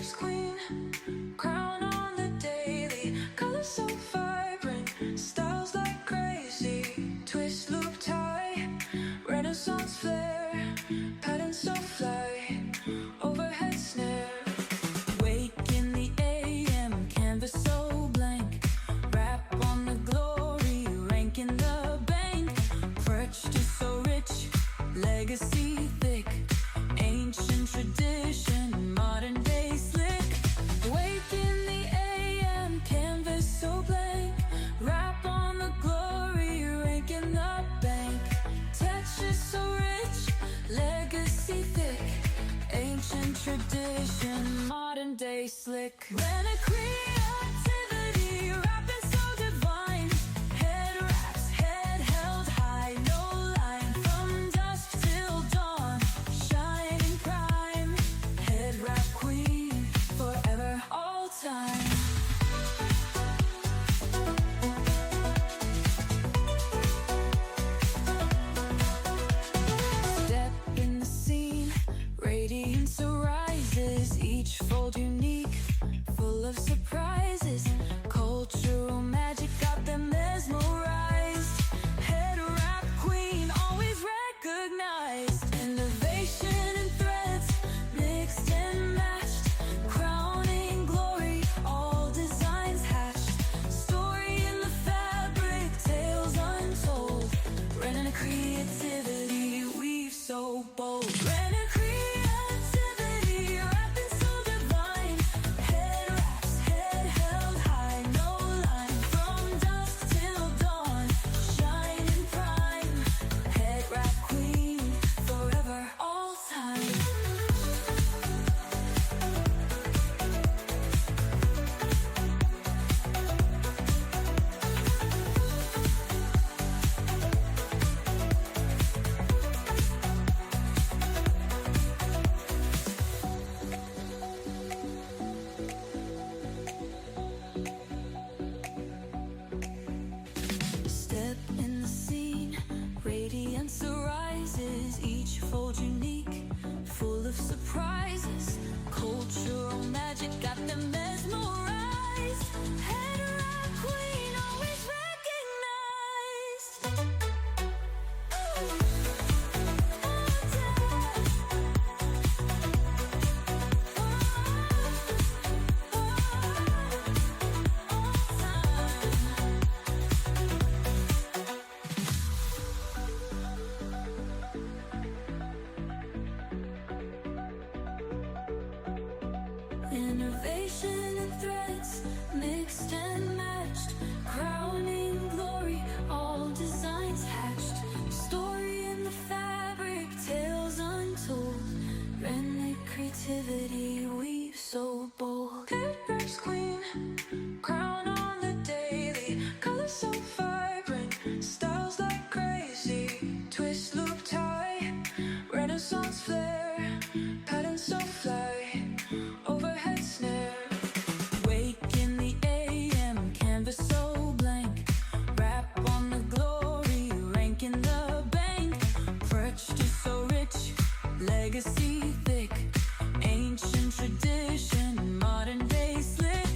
first queen, crown on the daily, colors so vibrant, styles like crazy, twist, loop, tie, Renaissance flair, patterns so fly, overhead snare. Wake in the AM, canvas so blank, wrap on the glory, rank in the bank, perched is so rich, legacy thick, ancient tradition, modern day slick. Wake in the AM, canvas so blank, wrap on the glory, rank in the bank, texture so rich, legacy thick, ancient tradition, modern day slick. When a creativity, rapping so divine, head wraps, head held high, no line, from dusk till dawn, shining prime, head wrap queen, forever, all time. Step in the scene, radiance arises, each fold unique, full of surprises, cultural magic got them mesmerized, head wrap queen, always recognized, innovation and threads, mixed and matched, crowning glory, all designs hatched, story in the fabric, tales untold, running a creativity, weave so bold, running a creativity, rapping so divine, head wraps, head held high, no line, from dusk till dawn, shining prime, head wrap queen, forever, all time. Step in the scene, radiance arises, each fold unique, full of surprises, cultural magic got them mesmerized, head wrap queen, always recognized. Innovation and threads, mixed and matched, crowning glory, all designs hatched, story in the fabric, tales untold, rend creativity, weave so bold. Turban's queen, crown on the daily, colors so vibrant, styles like crazy, twist, loop, tie, Renaissance flair, patterns so fly, overhead snare. Wake in the AM, canvas so blank, wrap on the glory, rank in the bank, perched is so rich, legacy thick, ancient tradition, modern day slick.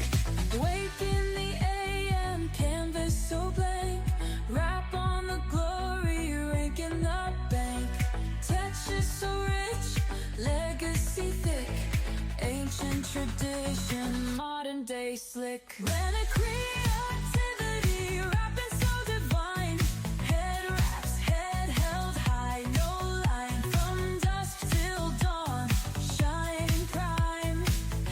Wake in the AM, canvas so blank, wrap on the glory, rank in the bank, texture so rich, legacy thick, ancient tradition, modern day slick. When a creativity, rapping so divine, head wraps, head held high, no line, from dusk till dawn, shining prime,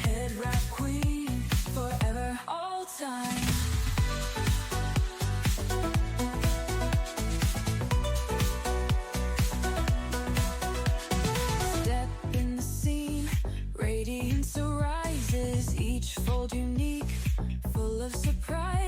head wrap queen, forever, all time. Step in the scene, radiance arises, each fold unique, full of surprise.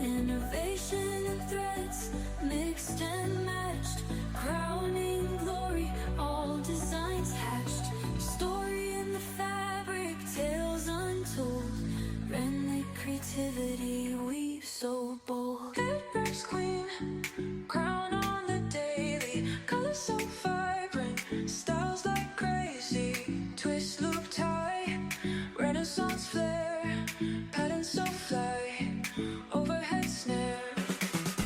Innovation and threads mixed and matched, crowning glory, all designs hatched. Story in the fabric, tales untold. Friendly creativity weaves so bold. Headwrap's queen, crown on the daily. Colors so vibrant, styles like crazy. Twist, loop, tie, Renaissance flair. Patterns so fly, overhead snare.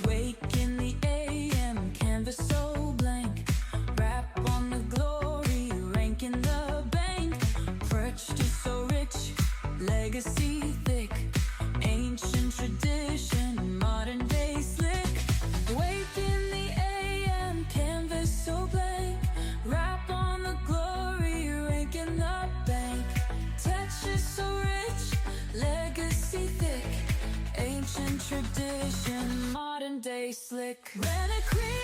Wake in the AM, canvas so blank. Wrap on the glory, rank in the bank. Perched is so rich, legacy thick. Ancient tradition, modern day slick. Wake in the AM, canvas so blank. Wrap on the glory, rank in the bank. Texture so rich, legacy thick. Ancient tradition, modern day slick. Reliquary